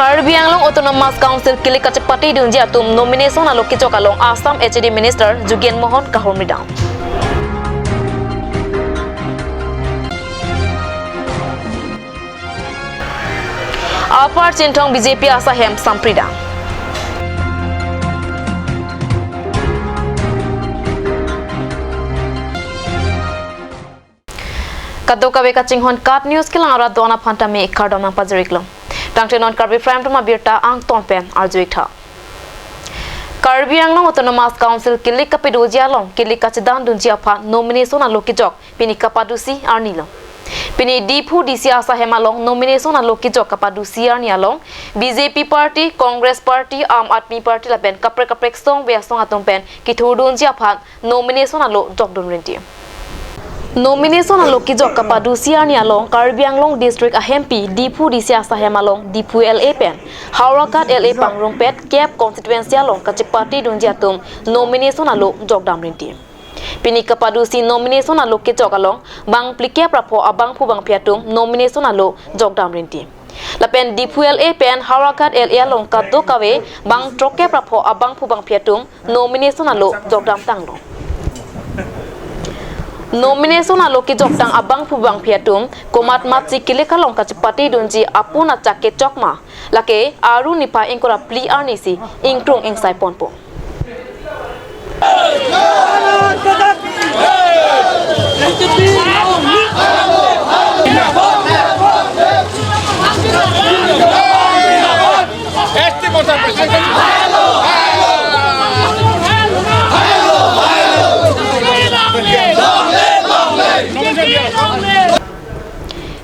Karbi Anglong Autonomous Council kili kacepati dunji atum nomination alok kicok along Assam HD Minister Jugen Mohon Kahormidang. Apar Cintong BJP Asahem Sampridang. Kadoka beka cinghon kat news kilang arat dona phantami kardom ang pajeriklong. Tangtenon Karbi Prime Tuma Birta ang Tompen Arjuita. Karbi Anglong Autonomous Council kili kapidoji along kili kacedan dunji apa nomination alok kijok pini kapadusi arnilong. Pini Dipu DC Asahem along nomination alok kijok kapadusi arnialong BJP Party, Congress Party, Aam Aadmi Party lapen kaprek song beasong atompen kitur dunji apa nomination alok jok dunrinti. Nomination alok kijok kapadusi arnialong Karbi Anglong District Ahempi Dipu DC Asahem along Dipu LA pen Haurakat LA Pangrumpet Cap Constituency along kacepati dunji atom nomination alok jok damrinti. Pini kapadusi nomination alok kijok along bang plike prapo abang pu bang piatum nomination alok jok damrinti. Lapen Dipu LA pen Haurakat LA along kaddo kawe bang troke prapo abang pu bang piatum nomination alok jok dam tanglong. Nomination alok kijok tang abang pu bang piatum komat matsi kile kalong kacepati dunji apuna chake chokma lake aru nipa ingkora pli arnisi ingkrung ingsai ponpo.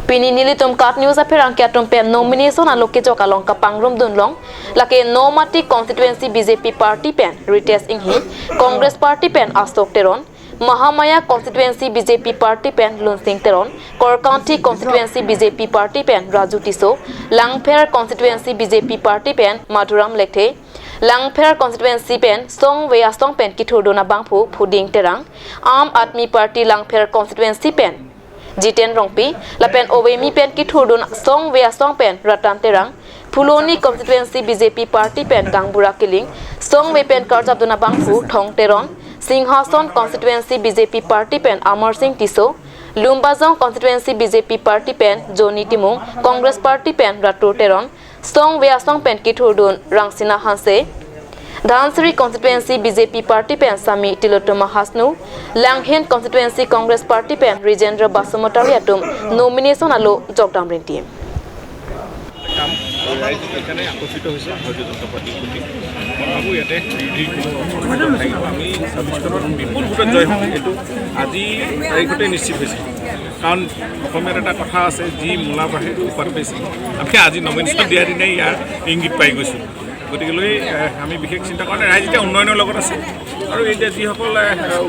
Pini nilitum kat news apirang kiatum pen nomination alok kijok along kapangrum dunlong lake Nomati Constituency BJP Party pen Rites Inghi Congress Party pen Astok Teron Mahamaya Constituency BJP Party pen Lunsing Teron Kor County Constituency BJP Party pen Raju Tiso Langpher Constituency BJP Party pen Madhuram Lekhe Langpher Constituency pen Song Weasong pen Kiturdona Bangphu Phuding Terang Aam Aadmi Party Langpher Constituency pen Jiten Rongpi lapen Owemi pen Kiturdona Song Weasong pen Ratan Terang Phuloni Constituency BJP Party pen Gangbura Kiling Song We pen Karjabdona Bangphu Thong Teron Singhason Constituency BJP Party pen Amar Singh Tiso Lumbajong Constituency BJP Party pen Joni Timung Congress Party pen Ratur Teron Song Weasong pen Kiturdun Rangsina Hanse Dhansari Constituency BJP Party pen Sami Tilotoma Hasnu Langhen Constituency Congress Party pen Rijendra Basumotari atum nomination alo jokdam rinti. এখানে আকর্ষিত হয়েছে ভারতীয় জনতা পার্টির প্রতি ভাবো ইয়াতে আমি 26 চনত বিপুল ভোটত জয় হম এইটো আজি তাৰিখতে নিশ্চিত হৈছে কাৰণ অসমীয়াত এটা কথা আছে যি মূলা বাঢ়ে উপাত পাইছে আমি আজি নমিনেশ্যন দিয়াৰ দিনাই ইয়াৰ ইংগিত পাই গৈছোঁ গতিকেলৈ আমি বিশেষ চিন্তা কৰা নাই ৰাইজ এতিয়া উন্নয়নৰ লগত আছে আৰু এতিয়া যিসকল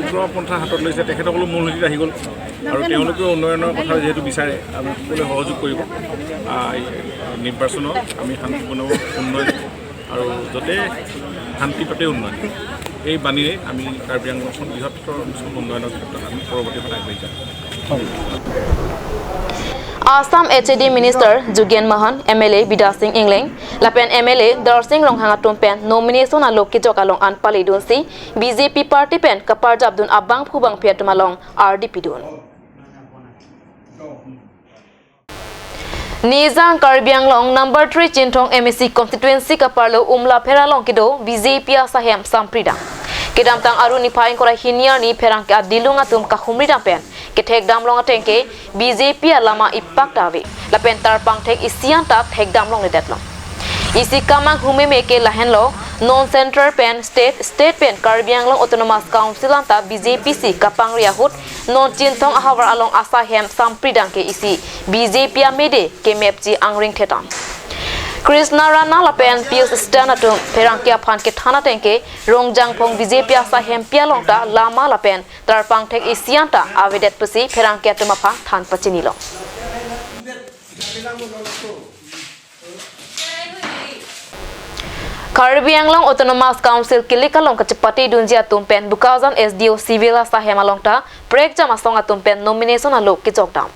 উগ্ৰপন্থা হাতত লৈছে তেখেতসকলো মূলনীতিত আহি গ'ল আৰু তেওঁলোকেও উন্নয়নৰ কথা যিহেতু বিচাৰে আমি সকলোৱে সহযোগ কৰিব নিৰ্বাচনত আমি শান্তিপূৰ্ণ উন্নয়ন আৰু য'তে শান্তি ততে উন্নয়ন এই বাণীৰে আমি কাৰ্বি আংলংখন বৃহত্তৰ উন্নয়নৰ ক্ষেত্ৰত আমি পৰৱৰ্তী সময় আগবাঢ়ি যাম। Assam HD Minister Jugen Mohon MLA Bida Singh Ingling lapen MLA Dar Singh Ronghanga pen nomination alok kijok along anpali dunsi BJP Party pen Kaparjabdun abang phubang piatumalong RDP dun. Nizang Karbi Anglong number 3 Cintong MEC constituency kaparlo umla pheralong kido BJP Asahem Sampridang. Kidam tang aru ni paing kora hiniar ni perang ke adilunga tum kahumrida pen kethek damlong atengke BJP alama ipak dawe lapen tarpang thek isian ta thek damlong le detlong isi kamang hume meke lahen lo non central pen state pen Karbi Anglong Autonomous Council anta BJP si kapang riahut non Cintong ahawar along Asahem Sampridang ke isi BJP amede ke mepji angring thetam Krishna Rana lapen Pius Stanatum Perangkia Phan ke thana tengke Rongjang Phong BJP Asahem Pialongta lama lapen tarpang thek isianta avedet pusi Perangkia tumapha than pachinilo Karbi Anglong Autonomous Council kilikalong kacepati dunjia tumpen Bukazan SDO Civil Asahem alongta prek jama songa tumpen nomination alok kijokdam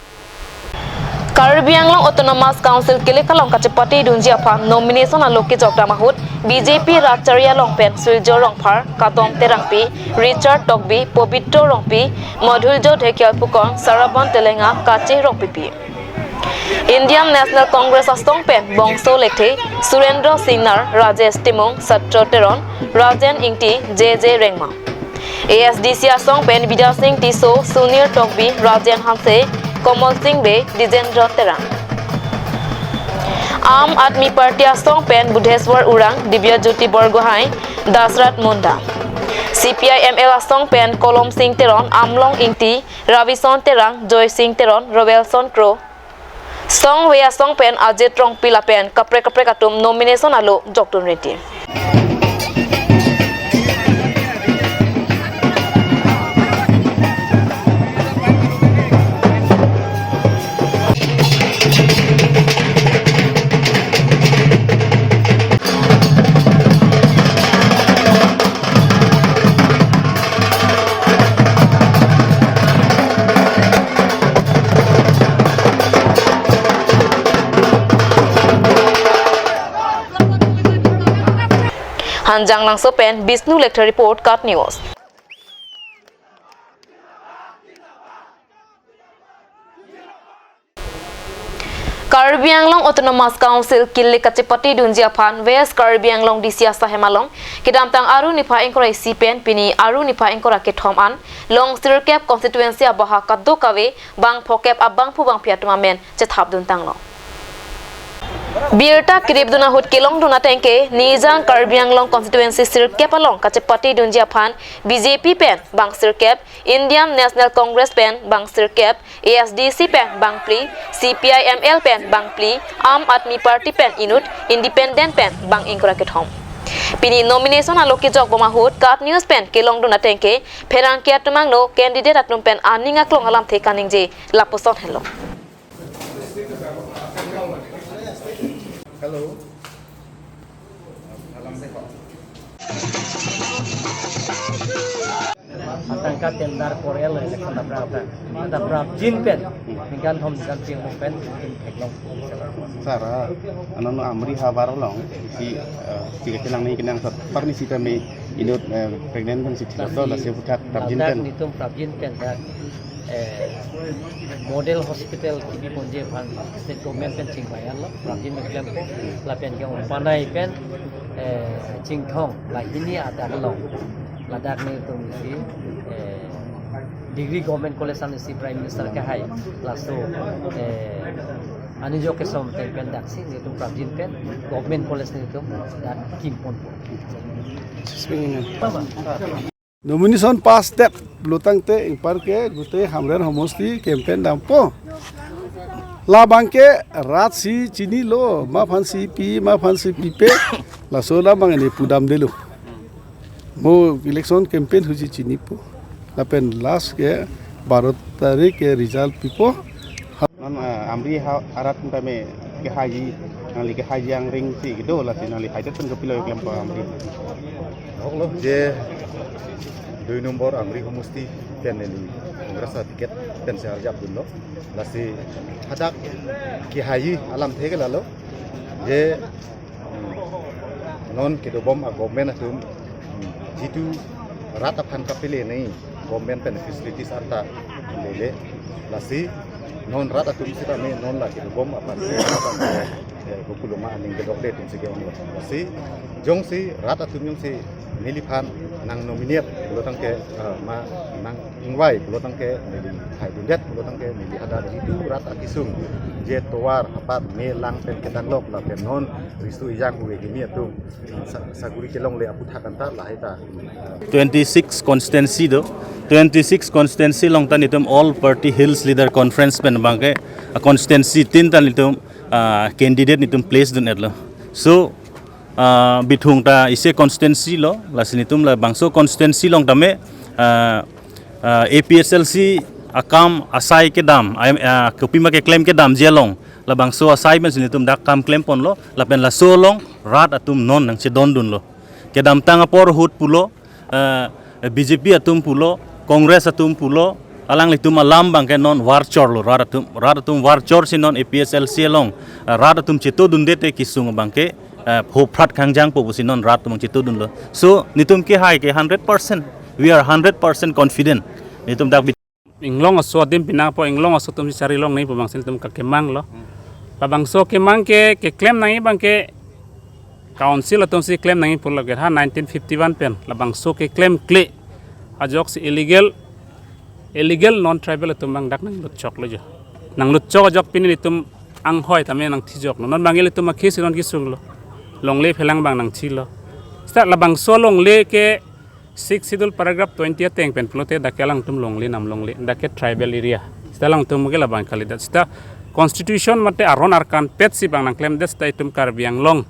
Karbi Anglong Autonomous Council Kilikalong Kachapati Dunjia Phan nomination aloki Jokta Mahut BJP Ratcharia Longpen Suljo Rongphar Katom Terangpi Richard Tokbi Pobitro Rongpi Madhuljo Dhekial Pukon Sarabon Telenga Kache Rongpipi Indian National Congress Astong Pen Bongso Lekhe Surendra Singnar Rajesh Timong Satro Teron Rajan Ingti JJ Rengma ASDC Astong Pen Vidya Singh Tiso Sunir Tokbi Rajan Hanse Komal Singh Be Dijendra Terang Aam Admi Party Astong Pen Budheswar Urang Divya Jyoti Borgohai Dasrat Munda CPI ML Astong Pen Kolom Singh Teron Amlong Ingti Ravison Terang Joy Singh Teron Robelson Kro Song Wea Song Pen Ajit Rong Pila Pen Kapre Katum nomination alo Joktun Reti Hanjang Langso Pen Bisnu Lecter Report Cut News Karbi Anglong Autonomous Council Kili Kachapati Dunjia Phan West Karbi Anglong Disia Sahemalong Kidamtang Aru Nipa Engkora Sipen Pini Aru Nipa Engkora Kethom An Long Sirkep Constituency Abaha Kaddo Kawe Bang Phokep Abang Pubang Piatuma Men Chethap Duntang Lo Birta Kiribduna Hut Kilong Duna Tenke Nijang Karbi Anglong Constituency Sirkep Along Kachapati Dunjia Phan BJP Pen Bang Sirkep Indian National Congress Pen Bang Sirkep ASDC Pen Bang Pli CPI ML Pen Bang Pli Aam Admi Party Pen Inut Independent Pen Bang Ingkora Kethom Pini nomination aloki jok bomahut Cut News Pen Kilong Duna Tenke Pherang Kiatumang Lo candidate atum pen Aninga Klong Alam Thekaning Je Laposon Hello Hello. Atangkat tendar Korea election dapat jin pen dengan thom jan ping pen eklong Sara anon amri habar long si kelang ni kenang sat permisi kami inut pregnant kan si to la se butak tarjin pen nitum prabjin pen dak model hospital kibi ponje phan state government pen ching bayan lo prabjin meklem la pen ke panai pen ching thong la ini ada long ladak ni tum si degree government college and si prime minister ke hai laso ani jo ke som te pen dak si ni tum prabjin pen government college ni tum dak kim pon Nomination pass step belutang te ingpar ke gute hamrer homosti campaign dampo la bangke rat si chini lo ma phansi pi ma phansi pipe la sola bangani pudam delu mo election campaign huji chini po la pen last ke 12 tarik ke result pipo non amri harat kami ke haji nali ke haji yang ring si gitu lah si nali haji pen kepilo kelam amri Hoklo je 2 nombor amri humusti pen ini ngrasa tiket pen se harjap dulu lasi hadak ki haji alam thege lalo je non ke do bom a government atum jitu rata phan kapile nei government pen facilities arta lele lasi non rata tum sita me non la ke do bom apa Kukuluma aning gedok de tum sige ono lasi jong si rata tum jong si niliphan nang nominate bulotang ke ma nang ingwai bulotang ke nili hai dunjat bulotang ke nili ada jitu rata kisung je towar apat me lang pen kedang lok la pen non ristu ijang uwe gimi atum saguri kelong le aput hakanta la haita 26 constituency do 26 constituency long tan itum all party hills leader conference pen bangke constituency tin tan itum candidate nitum place dun etlo so bithung ta ise constituency lo lasinitum la bangso constituency long tame APSLC akam asai ke dam kopima ke claim ke dam jelong la bangso asai men sinitum dak kam claim pon lo la pen la so long rat atum non nang se don dun lo ke dam tanga por hut pulo BJP atum pulo Congress atum pulo alang litum alam bangke non warchor lo radatum warchor si non APSLC long radatum chito dundete kisung bangke hoprat kangjang po si non radatum chito dun lo so nitum ke hai ke 100% we are 100% confident nitum dak inglong aso dim pinapo inglong aso tum cari long nei pabang tum ka kemang lo pabang so kemang ke claim nang bang ke council atum si claim nang pul lage ha 1951 pen labang so ke claim kle ajok si illegal non tribal atum bang dak nang lut chok lo jo nang lut chok ajok pin ni tum ang hoi tame nang thijok non bangel tum ma khisi non gisung lo long le phelang bang nang chi lo sta labang so long le ke 6 sidul paragraph 20 teng pen plote dakelang tum longli nam longli dake tribal area stalang tum gela bang kali dat sta constitution mate aron arkan pet si bang nang claim des tai tum kar biang long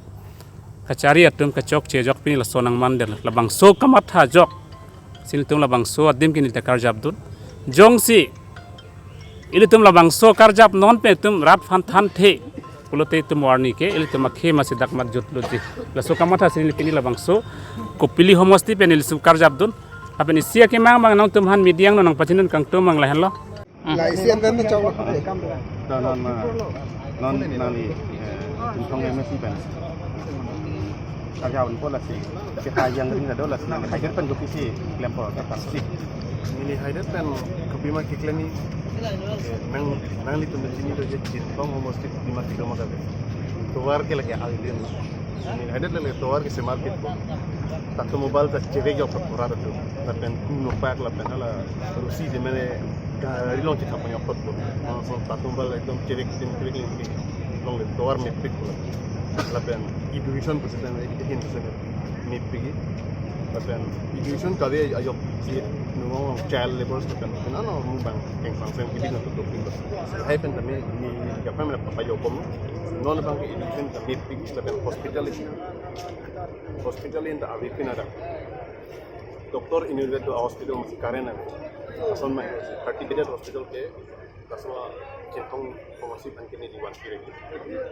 kacari atum kachok che jok pin la sonang mandel labang so kamat ha jok sil tum labang so adim kin ta kar jab dun jong si ili tum labang so kar jab non pe tum rat fan than the pulote tum warni ke ili tum khe masi dak mat jot luti la so kamat ha sil pin labang so kopili homosti penil su karjab dun apen isia ke mang nang tum han midiang nang pacinan kang tum mang lahen lo la isian dan na chaw non nali tong MSC pen karyawan pun lah si hayang ring ada lah si hayang pen kopisi klempor kata si Mili haidat pen kopi ma kiklani nang litum di sini tu jadi tong homosti 5 km towar ke lagi hal din mili haidat lagi towar ke se market ko takto mobile tak cewek jauh perpura tu lapen nupak lapen ala rusi di mana rilong kita punya foto so takto mobile ekdom cewek lagi long le towar mepik ko lapen education ko setan edihin ko setan mepik lapen education kave ayok si nungong child labor ko kan ano mubang keng function kibig na tutok ko hai pen tami ni kapa mena papayo ko non bang education ka mepik lapen hospital in the Avikinada. Doctor in the hospital masih karen ason mai 30 bedded hospital ke kaswa centong formasi pankini di wan kiri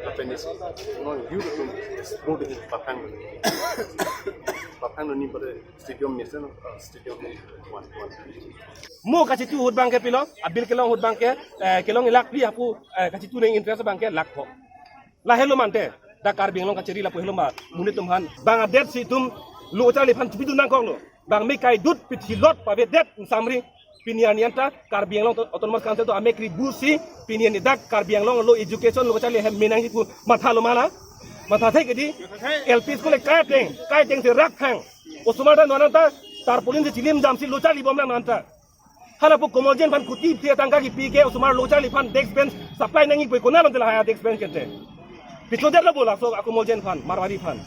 appendix no you to explode in pakan ni pada stadium mission stadium wan mo kasi tu hud bangke pilo abil kelong hud bangke kelong ilak pi apu kasi tu ning interest bangke lak ko la helo mante dakar binglong kaciri la po helo ma munit tumhan bang adet si tum lu ucali pan bidu nang kong lo bang me kai dut pit hilot pa det samri pinian yanta kar binglong autonomous council to amekri busi pinian dak kar binglong lo education lo ucali hem menang ku matha lo mana matha thai kedi lp school kai teng se rak hang osumata nonanta tar polin se chilim jam si lo ucali bom nanta hala po komojen pan kuti pia tangka ki pike osumar lo ucali pan desk bench supply nangi po kona man haya desk bench kente pitlo der lo bola so aku mojen fan marwari fan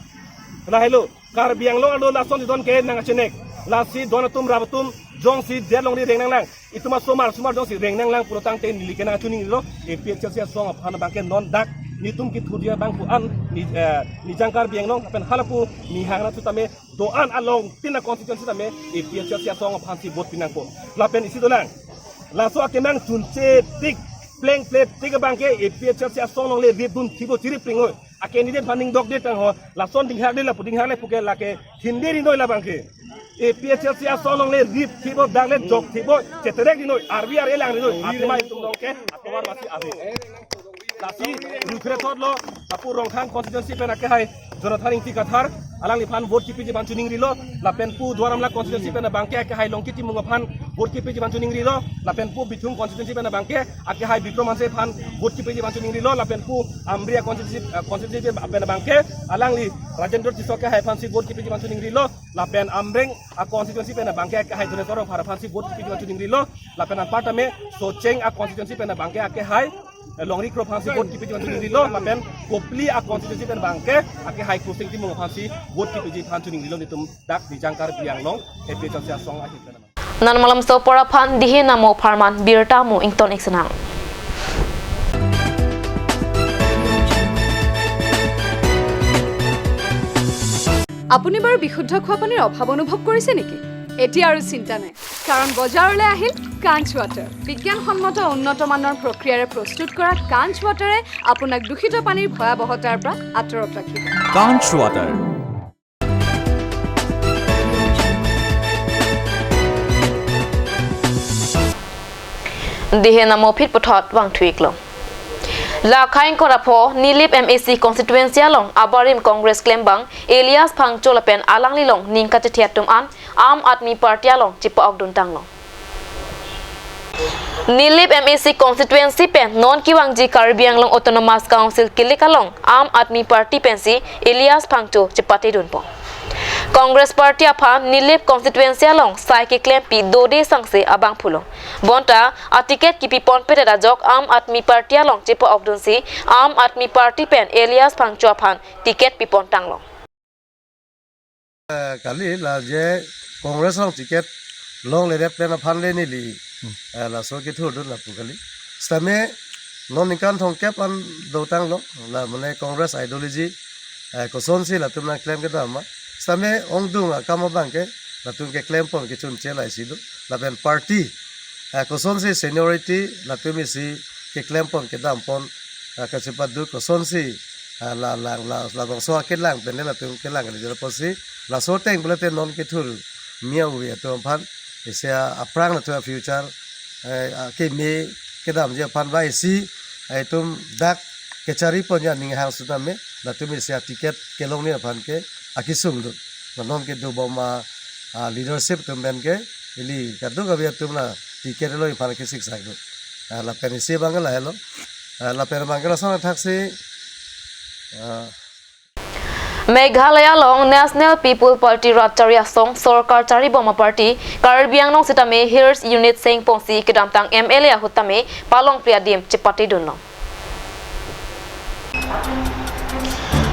la hello kar biang long ado la son don ke nang chenek la si don tum rabatum jong si der long ri reng nang lang itu ma somar jong si reng nang lang pulo tang te ni likena tuning lo e pia sia song of hana bangke non dak ni tum ki thudia bang pu an ni jangkar biang long pen halapu ni hangna tu tame do an along tina constituency tame e pia sia song of hansi bot pinang ko la pen isi dolang la so akemang tunche tik pleng plate tiga bangke e pia sia song long le rip dun thibo tiri pringo akeni den paning dok de tang ho la son ding hak de la puding hak le puke la ke hinderi noi la bangke e pia sia song long le rip thibo dang le jok thibo cheterek di noi RBR elang di noi atma tung dong ke atwar wasi ave lasi rukre thot lo apu rongkhang constituency pen ake hai jonathan ingti kathar alang li phan vote kipi je ban chuning rilo la pen pu dwaram la constituency pen bangke ake hai longki timung phan vote kipi je ban chuning rilo la pen pu bithung constituency pen bangke ake hai bikromanse phan vote kipi je ban chuning rilo la pen pu amria constituency pen bangke alang li rajendra tisoke hai phan si vote kipi je ban chuning rilo la pen amreng a constituency pen bangke ake hai jonathan phara phan si vote kipi je ban chuning rilo la pen apatame socheng a constituency pen bangke ake hai longri kro phansi vote kipi jiban chuning rilo lapen kopli a constituency pen bangke ake high crossing timung phansi vote kipi jiban chuning rilo nitum dak dijangkar bianglong epi chasya song a hitana nan malam sto pora phan dihe namo pharman birta mo ington exnang আপুনি বাৰু বিশুদ্ধ খোৱা পানীৰ অভাৱ অনুভৱ কৰিছে নেকি এতিয়া আৰু চিন্তা নাই কাৰণ বজাৰলৈ আহিল কাঞ্চ ৱাটাৰ বিজ্ঞানসন্মত উন্নত মানৰ প্ৰক্ৰিয়াৰে প্ৰস্তুত কৰা কাঞ্চ ৱাটাৰে আপোনাক দূষিত পানীৰ ভয়াৱহতাৰ পৰা আঁতৰত ৰাখিব কাঞ্চ water dihe namo phit puthot wang thuik lo la khain korapho nilip MAC constituency along abarim congress claim bang Elias Phangcho lapen alang lilong ningka thiatum an Aam Aadmi Party along chipa okdun tanglong Nilip MAC constituency pen non kiwangji Karbi Anglong Autonomous Council kilikalong Aam Aadmi Party pensi Elias Phangcho chipati dunpo Congress Party apha Nilip constituency along saiki claim pi dode sangse abang phulo bonta a ticket ki pi pon pete rajok Aam Aadmi Party along chipa okdun si Aam Aadmi Party pen Elias Phangcho aphan ticket pi pon tanglong kali la je congress long ticket long le pen aphan le ni li la so ke thur dun la pu kali stame non nikan thong kep an do tang lo la mane congress ideology ko son si la tumna claim ke dama stame ong dung kama bang ke la tum ke claim pon ke chun che lai si du la ben party ko son si seniority la tum si ke claim pon ke dam pon ka sepat du ko son si la bang so ke lang pen le la tum ke lang le jero posi la so teng bele pen non ke thur miau wi to phan ise aprang na to future ke me ke dam je phan bai si tum dak ke chari pon ya ning hang su na me la tum ise ticket ke long ne phan ke akisung du non ke du boma leadership tum ben ke ili ka du ga bi tum na ticket lo phan ke sik sai du la pen ise bang la hello la pen bang la sa thak si Meghalaya long National People Party Ratcharia Song Sorkar Chari Boma Party Karbi Anglong Sitame Hills Unit Seng Pongsi Kedamtang MLA Hutame Palong Priadim Chipati Dunno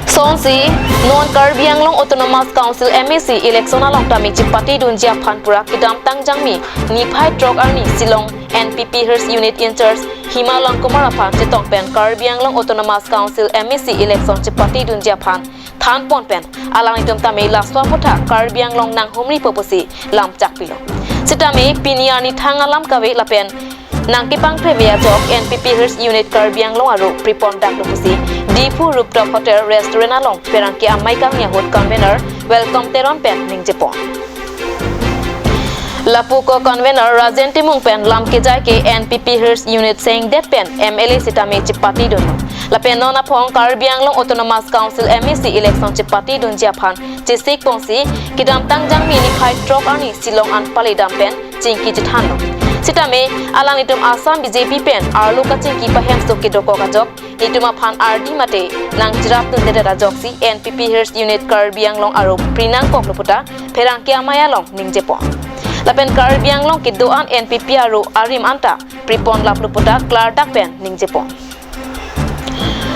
Sonsi non Karbi Anglong Autonomous Council MAC election along tami Chipati Dunjia Phanpura Kedamtang Jangmi Niphai Trok Arni Silong NPP Hills Unit in charge Himalang Kumar Aphan Chitong Pen Karbi Anglong Autonomous Council MAC election Chipati Dunjia Phan Than pon pen alang itum tame laswa putha Karbi Anglong nang humri poposi lam chakpilo sitame piniani thangalam kawe lapen nang kipang previa jok NPP Hills Unit Karbi Anglong aru pripon dak lopusi Dipu Rooftop Hotel Restaurant along perangki amai kang yahut convener welcome teron pen ning jepon Lapuko convener Rajen Timung pen lam ke jai ke NPP Hills Unit saying that pen MLA sitame chipati dono lapen nona phong Karbi Anglong Autonomous Council MAC election chipati dunjia phan chisik pongsi kidamtang jangmi ni phai trok ani silong an pali dampen chingki jithan sitame alang itum Assam BJP pen arlu ka chingki pahem soki doko ka jok ituma phan RD mate nang jirap tun dera jok si NPP Hills Unit Karbi Anglong aro prinang kokloputa pherangki amaya long ningjepon lapen Karbi Anglong kidoan NPP aro arim anta pripon lapluputa klardak pen ningjepon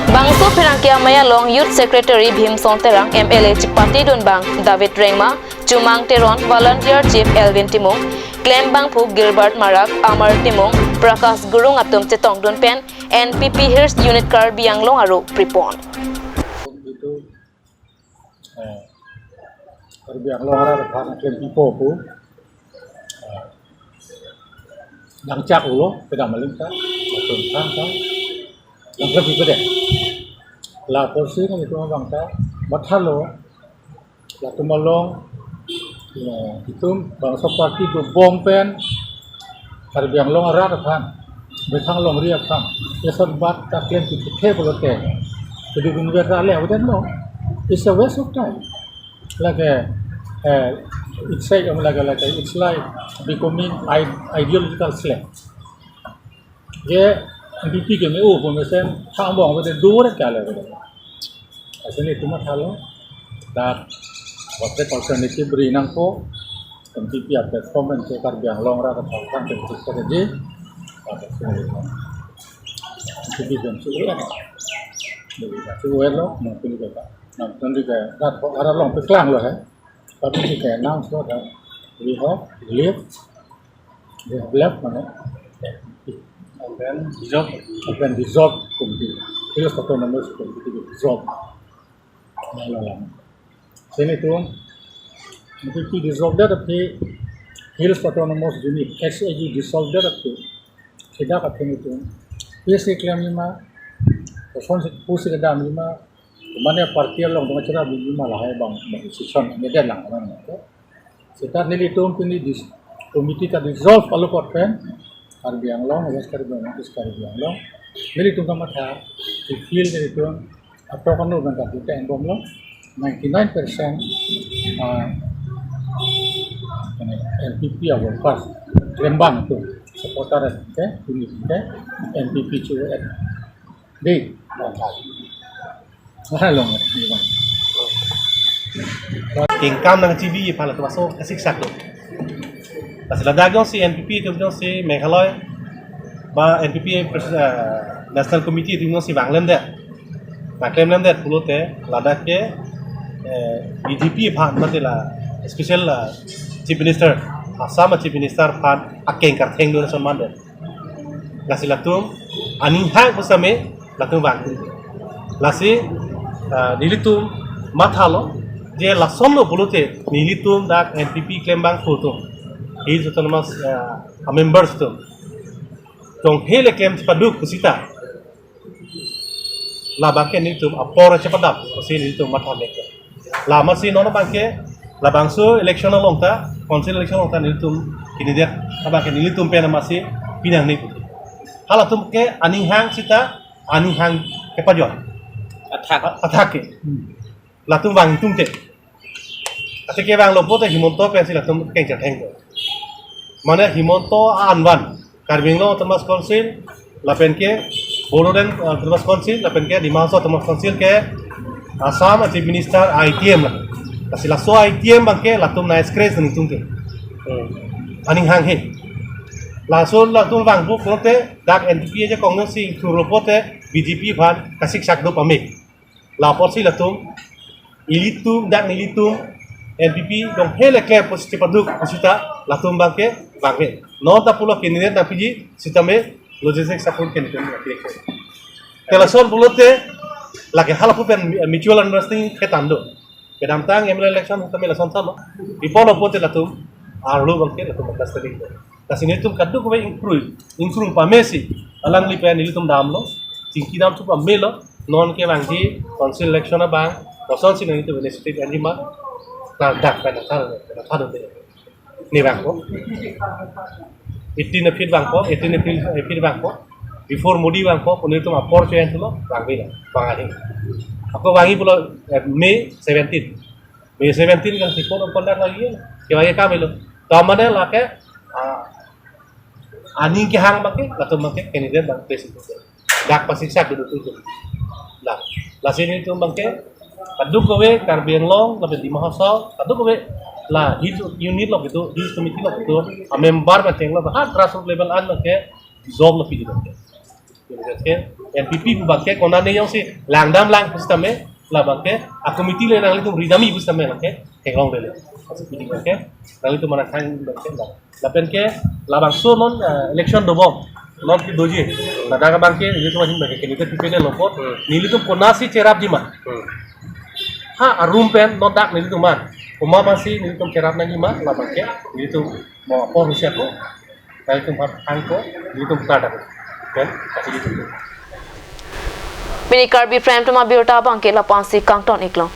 Bangso Pirangkia Maya Long Youth Secretary Bhim Sonterang MLA Chipati Dunbang David Rengma Chumang Teron Volunteer Chief Elvin Timong Clem Bangphu Gilbert Marak Amar Timong Prakash Gurung Atum Chetong Dunpen NPP Hills Unit Karbi Anglong Aro Pripon Karbi Anglong Aro Phan Clem Pipo pu Nang Chak ulo Pedang Malimta Atum Thang Thang Yang lebih gede, la polisi kan itu bangsa, bathalo, la tumalong, itu bangsa parti itu bompen, Karbi Anglong arat kan, betang long riak kan, esok bat tak klaim itu kebolote, jadi gunung rale, udah no, it's a waste of time, like it's like becoming ideological slave, NPP के में वो कमीशन काम बांग बते दूर क्या ले बते ऐसे नहीं तुम थालो दार वक्त अल्टरनेटिव ब्रीनंग को NPP आप प्लेटफॉर्म में से Karbi Anglong रहा था kan bentuk strategi NPP bentuk itu kan jadi itu lo mungkin juga nanti kayak ada long pekelang loh tapi kayak nang so ada we have left mana then dissolve committee. Hills Autonomous Committee dissolve. Sini tu, NPP dissolve dah tapi Hills Autonomous Unit SAG dissolve dah tapi tidak apa itu. PSC claim ni mah, person pusing ke dalam ni mah, mana parti long dengan cara begini malah bang decision ni dia lang mana. Sekarang ni tu committee tak dissolve kalau korban. Karbi Anglong, West Karbi Anglong, East Karbi Anglong. Jadi itu kan mata di field itu atau kan lu bentar kita yang bom lo 99% NPP awal pas Lembang itu supporter kita unit kita NPP CUN di Bangka. Mana lo ngerti bang? Tingkam nang TV pala tu masuk kasih sak tu. Pas ladagong si NPP tu dong si Meghalaya ba NPP National Committee tu dong si Bangladesh deh. Bangladesh pulut ladak ke BJP phan mati lah special Chief Minister Assam Chief Minister phan akeng kartheng dulu sama deh. Nasi latung aning hang bersama latung bang. Lasi nilitum mathalo je lason lo bulute nilitum dak NPP claim bang photo. His autonomous members tu. Tong hele claim paduk kusita. La bangke nilitum apor cepadap kusi nilitum mathame. La masi nono bangke la bangso election longta council election longta nilitum kini dia abangke nilitum pena masih pinang ni. Halatum ke aning hang sita aning hang ke pajon. Attack latung bang tung te ate ke bang lopo te himonto pensi latung keng jateng mana himonto anwan karbinglo temas konsil lapen ke boloden temas konsil lapen ke dimaso temas konsil ke Assam Chief Minister ITM lah kasi laso ITM bang ke latung na scratch ni tung te aning hang he laso latung bang bu kote dak NPP je kongno si turopote BJP bhan kasik sakdo pame lapor si latung ilitum dak nilitum NPP dong hele ke posisi paduk posita latung bangke bangke nota pulo candidate na piji sitame logistic support candidate na piji telason pulote lagi halapu pen mutual understanding ketando kedamtang ML election sitame lason sama ipono pote latung arlo bangke latung understanding kasini tum kaduk ko improve pamesi alang lipen nilitum damlo tingki dam tu pamelo non ke bangji council election bang boson sih itu benefit anjima dak pada thar de ni bang ko 18 feet bang ko 18 feet bang ko before modi bang ko pun itu apor chen tu lo bang bang aku bangi pulo May 17 kan sipon pondar lagi ke bagi kami lo tamane la ke ani ke hang bang ke atau bang ke candidate bang president dak pasiksa dulu tu lah sini tu bangke kaduk kowe Karbi Anglong labe di mahasal kaduk kowe lah unit lo gitu his committee lo gitu member macam lo bahkan grassroots level an bangke job lo pidi bangke NPP bu bangke kona ne yang si langdam lang sisteme lah bangke a committee le nang itu ridami bu sisteme bangke kenglong le pidi bangke nang itu mana kan bangke lah penke lah bangso non election do bom not ki doji nadaga bangke ini tu macam bangke kita tipene lopot nili tu konasi cerap jima ha room pen not dak nili tu man uma masih nili tu cerap nang jima la bangke nili tu mau apa rusia ko nili tu angko nili tu kada kan kasih itu Mini Karbi frame to ma biota bangke la pansi kangton iklo